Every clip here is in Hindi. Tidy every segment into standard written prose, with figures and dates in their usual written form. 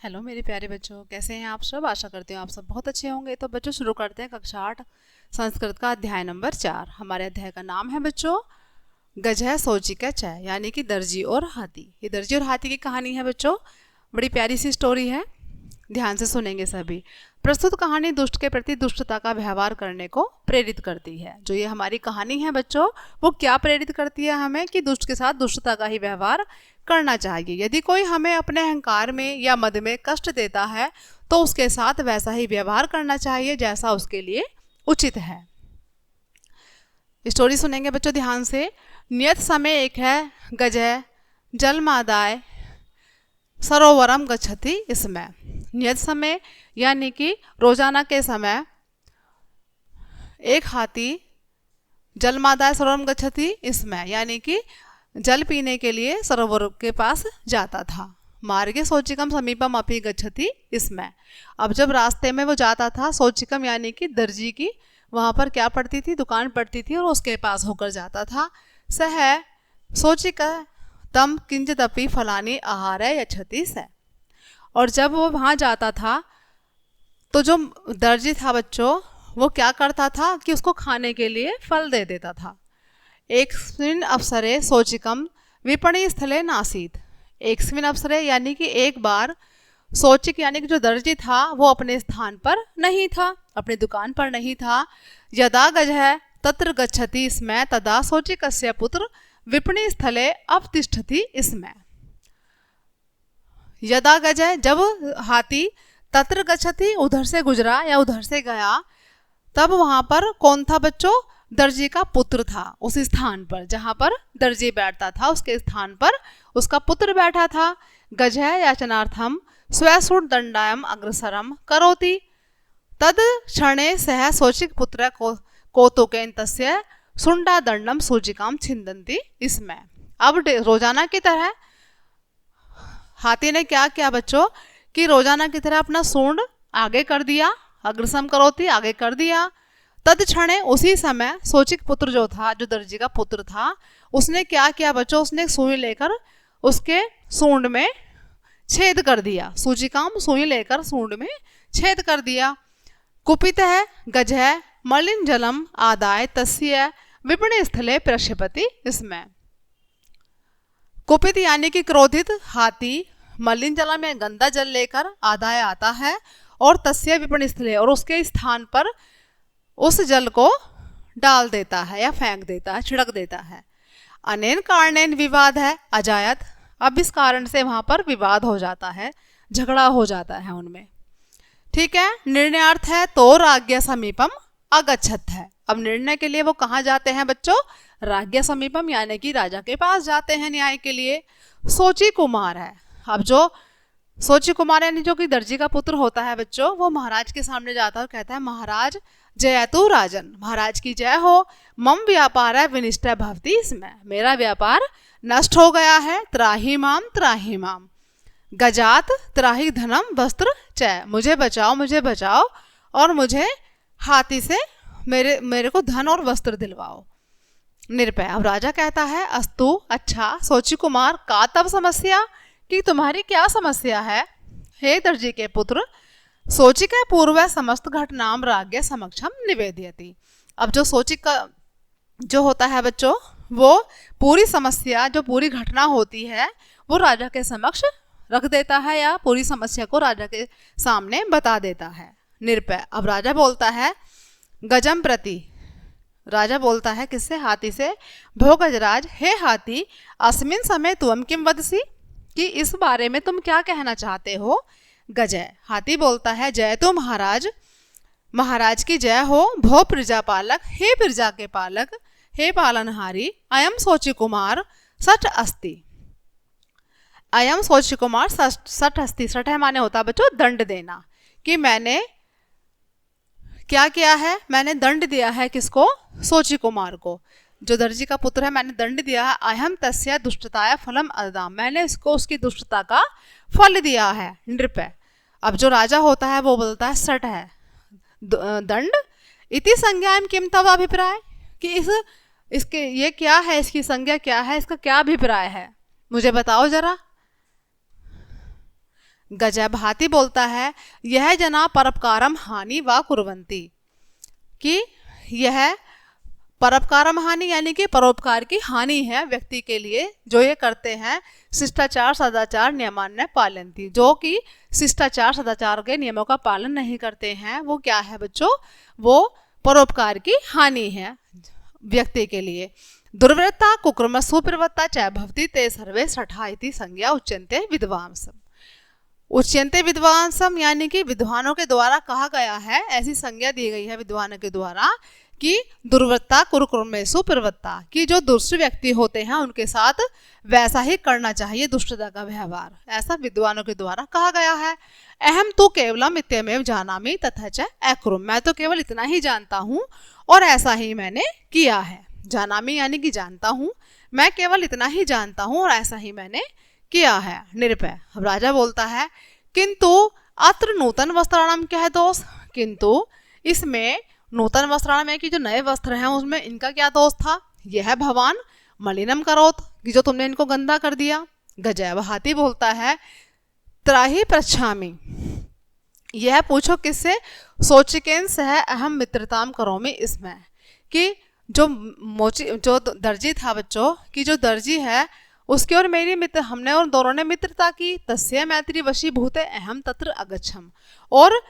हेलो मेरे प्यारे बच्चों, कैसे हैं आप सब। आशा करती हूँ आप सब बहुत अच्छे होंगे। तो बच्चों शुरू करते हैं कक्षा 8 संस्कृत का अध्याय नंबर 4। हमारे अध्याय का नाम है बच्चों गजह सोचिका चय, यानी कि दर्जी और हाथी। ये दर्जी और हाथी की कहानी है बच्चों। बड़ी प्यारी सी स्टोरी है, ध्यान से सुनेंगे सभी। प्रस्तुत कहानी दुष्ट के प्रति दुष्टता का व्यवहार करने को प्रेरित करती है। जो ये हमारी कहानी है बच्चों, वो क्या प्रेरित करती है हमें कि दुष्ट के साथ दुष्टता का ही व्यवहार करना चाहिए। यदि कोई हमें अपने अहंकार में या मद में कष्ट देता है तो उसके साथ वैसा ही व्यवहार करना चाहिए जैसा उसके लिए उचित है। स्टोरी सुनेंगे बच्चों ध्यान से। नियत समय एक है गजह जलमादाय सरोवरम गच्छति। इसमें नियत समय यानी कि रोजाना के समय एक हाथी जलमादाय सरोवरम गच्छति, इसमें यानी कि जल पीने के लिए सरोवर के पास जाता था। मार्गे सोचिकम समीपम अपि गच्छति। इसमें अब जब रास्ते में वो जाता था, सोचिकम यानी कि दर्जी की वहाँ पर क्या पड़ती थी, दुकान पड़ती थी, और उसके पास होकर जाता था। सह सोचिक तम किंचिदपि फलानी आहार यच्छति से। और जब वो वहाँ जाता था तो जो दर्जी था बच्चों, वो क्या करता था कि उसको खाने के लिए फल दे देता था। एक स्विन अवसरे सोचिकम विपणि स्थले नासीत। एक स्विन अवसरे यानी कि एक बार सोचिक यानी कि जो दर्जी था वो अपने स्थान पर नहीं था, अपनी दुकान पर नहीं था। यदा गजह तत्र गच्छति इसमें तदा सोचिकस्य पुत्र विपणि स्थले अवतिष्ठति। इसमें यदा गजह जब हाथी तत्र गच्छति उधर से गुजरा या उधर से गया, तब वहां पर कौन था बच्चों, दर्जी का पुत्र था। उस स्थान पर जहां पर दर्जी बैठता था उसके स्थान पर उसका पुत्र बैठा था। गजह याचनार्थम स्वसुर दंडायम अग्रसरम करोति तद क्षणे सह सोचिक पुत्र कौतुकेन तस्य सुंडा दंडम सूचिकाम छिंदंती। इसमें अब रोजाना की तरह हाथी ने क्या किया बच्चों कि रोजाना की तरह अपना सूंड आगे कर दिया, अग्रसम करोती आगे कर दिया। तद क्षण उसी समय सोचिक पुत्र जो था, जो दर्जी का पुत्र था, उसने क्या किया बच्चों, उसने सुई लेकर उसके सूंड में छेद कर दिया। सूचिकाम सुई लेकर सूंड में छेद कर दिया। कुपित है गजह मलिन जलम आदाय तस्य विपणि स्थले प्रक्षेपति। इसमें कुपित यानी कि क्रोधित हाथी मलिन जल में गंदा जल लेकर आदाय आता है और तस्य विपणि स्थले और उसके स्थान पर उस जल को डाल देता है या फेंक देता है, छिड़क देता है। अनेन कारणेन विवाद है अजायत। अब इस कारण से वहां पर विवाद हो जाता है, झगड़ा हो जाता है उनमें। ठीक है, निर्णयार्थ है तो राज्ञ समीपम अगच्छत है। अब निर्णय के लिए वो कहाँ जाते हैं बच्चों, राज्ञ समीपम यानी कि राजा के पास जाते हैं न्याय के लिए। सोची कुमार है। अब जो सोची कुमार यानी जो कि दर्जी का पुत्र होता है बच्चों, वो महाराज के सामने जाता है और कहता है महाराज जयतु राजन, महाराज की जय हो। मम व्यापार है विनिष्ट भवती। इसमें मेरा व्यापार नष्ट हो गया है। त्राही माम गजात त्राही धनम वस्त्र चय। मुझे बचाओ और मुझे हाथी से मेरे को धन और वस्त्र दिलवाओ। निर्भय। अब राजा कहता है अस्तु, अच्छा सोची कुमार का तब समस्या, कि तुम्हारी क्या समस्या है हे दर्जी के पुत्र। सोचिक पूर्व समस्त घटनाम राज्ञ समक्षम निवेदयति। अब जो सोचिक का जो होता है बच्चों, वो पूरी समस्या, जो पूरी घटना होती है, वो राजा के समक्ष रख देता है या पूरी समस्या को राजा के सामने बता देता है। निर्भय। अब राजा बोलता है गजम प्रति, राजा बोलता है किससे, हाथी से। भो गजराज, हे हाथी, अस्मिन समय तुम किम वदसी, कि इस बारे में तुम क्या कहना चाहते हो। गजय। हाथी बोलता है जय तो महाराज, महाराज की जय हो। भो प्रजा पालक, हे प्रजा के पालक, हे पालनहारी। अयम सोची कुमार सठ अस्ति। अयम सोची कुमार सठ अस्ति। सठ है माने होता बच्चों दंड देना, कि मैंने क्या किया है, मैंने दंड दिया है किसको, सोची कुमार को, जो दर्जी का पुत्र है, मैंने दंड दिया है। अहम तस्य दुष्टताया फलम अदाम, मैंने इसको उसकी दुष्टता का फल दिया है। नृप। अब जो राजा होता है वो बोलता है सठ है दंड। इति संज्ञा किम तव अभिप्राय, कि इसके ये क्या है, इसकी संज्ञा क्या है, इसका क्या अभिप्राय है, मुझे बताओ जरा। गजय भांति बोलता है, यह जना परोपकारम हानि वा कुर्वन्ति, कि यह परोपकारम हानि यानी कि परोपकार की हानि है व्यक्ति के लिए जो ये करते हैं। शिष्टाचार सदाचार नियमान्य पालन्ति, जो कि शिष्टाचार सदाचार के नियमों का पालन नहीं करते हैं, वो क्या है बच्चों, वो परोपकार की हानि है व्यक्ति के लिए। दुर्वृत्ता कुक्रम सुप्रवृत्ता च भवति ते सर्वे सठा इति संज्ञा उच्यन्ते विद्वांसम। उच्यन्ते विद्वांसम यानी कि विद्वानों के द्वारा कहा गया है, ऐसी संज्ञा दी गई है विद्वानों के द्वारा कि दुर्वृत्ता कुरुक्रमेषु प्रवृत्ता, कि जो दुष्ट व्यक्ति होते हैं उनके साथ वैसा ही करना चाहिए दुष्टता का व्यवहार, ऐसा विद्वानों के द्वारा कहा गया है। अहम तो केवलम इत्यमेव जानामि तथा च अकुर्वम्, मैं तो केवल इतना ही जानता हूँ और ऐसा ही मैंने किया है। जानामि यानी कि जानता हूँ, मैं केवल इतना ही जानता हूँ और ऐसा ही मैंने किया है। निरपय। अब राजा बोलता है, किंतु अत्र नूतन वस्त्राणाम क्या है दोष, किंतु इसमें नूतन वस्त्राणाम है कि जो नए वस्त्र हैं उसमें इनका क्या दोष था। यह भवान मलिनम करोत, कि जो तुमने इनको गंदा कर दिया। गजय हाथी बोलता है, त्राहि पृच्छामि, यह पूछो किससे, सोचिकेन सह अहम मित्रताम करोमि, इसमें कि जो दर्जी था बच्चों, कि जो दर्जी है उसकी और मेरी मित्र, हमने और दोनों ने मित्रता की। तस्य मैत्री वशीभूते अहम तत्र अगच्छम, और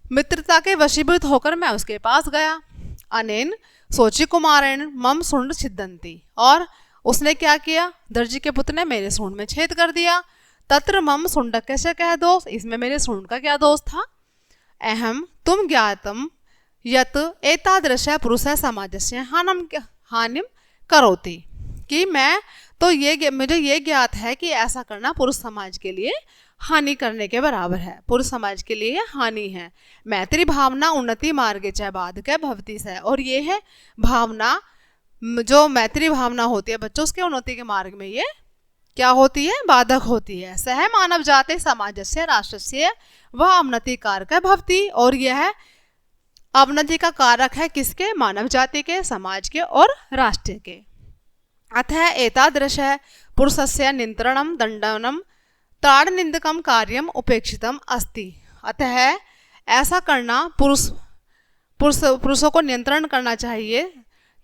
मित्रता के वशीभूत होकर मैं उसके पास गया। अनेन सोची कुमारेण मम सुंड छिदंती, और उसने क्या किया, दर्जी के पुत्र ने मेरे सूंड में छेद कर दिया। तत्र मम सुंड कैसे कह दोष, इसमें मेरे सूंड का क्या दोष था। अहम तुम ज्ञातम यत एतादृश पुरुष समाजस्य हानिम करोति, कि मैं तो मुझे ये ज्ञात है कि ऐसा करना पुरुष समाज के लिए हानि करने के बराबर है, पुरुष समाज के लिए हानि है। मैत्री भावना उन्नति मार्गे च बाधक भवति से, और ये है भावना, जो मैत्री भावना होती है बच्चों, उसके उन्नति के मार्ग में ये क्या होती है, बाधक होती है। सह मानव जाते समाजस्य राष्ट्रस्य वह अवनति कारक भवति, और यह अवनति का कारक है किसके, मानव जाति के, समाज के और राष्ट्र के। अतः एतादृश पुरुषस्य नियंत्रणम दंडनम ताड़निंदकम कार्यम उपेक्षितम अस्ति, अतः ऐसा करना पुरुषों को नियंत्रण करना चाहिए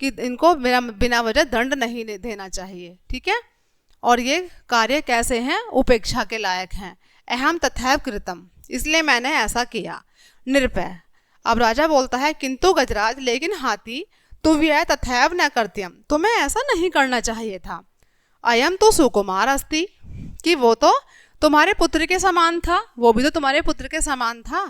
कि इनको बिना वजह दंड नहीं देना चाहिए, ठीक है। और ये कार्य कैसे हैं, उपेक्षा के लायक हैं। अहम तथैव कृतम, इसलिए मैंने ऐसा किया। निरपय। अब राजा बोलता है, किंतु गजराज, लेकिन हाथी, तुव्यय तथैव न कर्त्यम, तुम्हें ऐसा नहीं करना चाहिए था। अयम तो सुकुमार अस्ति, कि वो तो तुम्हारे पुत्र के समान था, वो भी तो तुम्हारे पुत्र के समान था।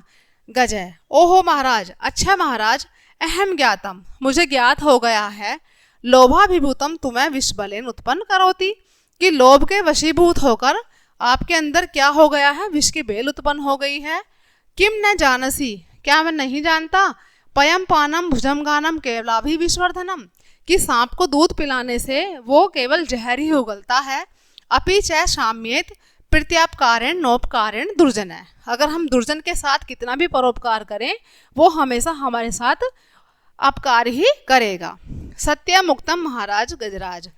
गजय। ओहो महाराज, अच्छा महाराज, अहम ज्ञातम, मुझे ज्ञात हो गया है। लोभाभिभूतम तुम्हें विषबलेन उत्पन्न करोति, कि लोभ के वशीभूत होकर आपके अंदर क्या हो गया है, विष की बेल उत्पन्न हो गई है। किम न जानसी, क्या मैं नहीं जानता। पयम पानम भुजम गानम केवलाभि विषवर्धनम, कि सांप को दूध पिलाने से वो केवल जहर ही उगलता है। अपि च साम्येत प्रत्यापकारेण नोपकारेण दुर्जन है, अगर हम दुर्जन के साथ कितना भी परोपकार करें वो हमेशा हमारे साथ अपकार ही करेगा। सत्य मुक्तम महाराज गजराज,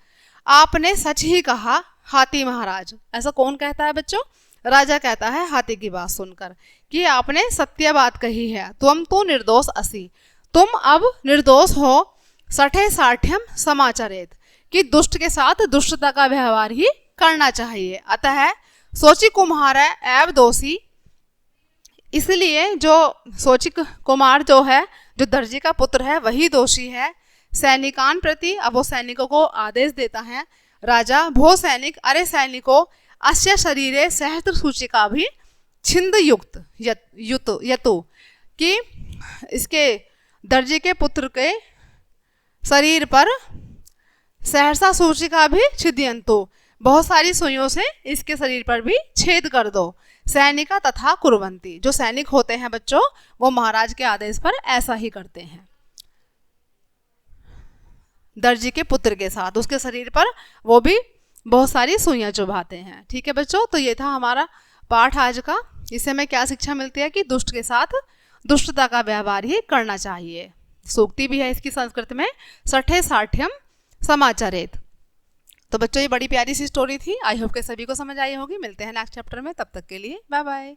आपने सच ही कहा हाथी महाराज। ऐसा कौन कहता है बच्चों, राजा कहता है हाथी की बात सुनकर कि आपने सत्य बात कही है। तुम तो निर्दोष असी, तुम अब निर्दोष हो। सठे साठ्यम समाचरेत, कि दुष्ट के साथ दुष्टता का व्यवहार ही करना चाहिए। अतः सोची कुमार एव दोषी, इसलिए जो सोची कुमार जो है, जो दर्जी का पुत्र है, वही दोषी है। सैनिकान प्रति, अब वो सैनिकों को आदेश देता है राजा, भो सैनिक, अरे सैनिकों, अस्य शरीरे सहस्त्र सूचिका भी छिंद युक्त यतु, कि इसके दर्जी के पुत्र के शरीर पर सहरसा सूचिका भी छिद्यंतु, बहुत सारी सुइयों से इसके शरीर पर भी छेद कर दो। सैनिका तथा कुर्वंती, जो सैनिक होते हैं बच्चों, वो महाराज के आदेश पर ऐसा ही करते हैं। दर्जी के पुत्र के साथ उसके शरीर पर वो भी बहुत सारी सुइयां चुभाते हैं। ठीक है बच्चों, तो ये था हमारा पाठ आज का। इससे हमें क्या शिक्षा मिलती है कि दुष्ट के साथ दुष्टता का व्यवहार ही करना चाहिए। सूक्ति भी है इसकी संस्कृत में, सठे साठ्यम समाचरेत। तो बच्चों ये बड़ी प्यारी सी स्टोरी थी। आई होप के सभी को समझ आई होगी। मिलते हैं नेक्स्ट चैप्टर में, तब तक के लिए बाय बाय।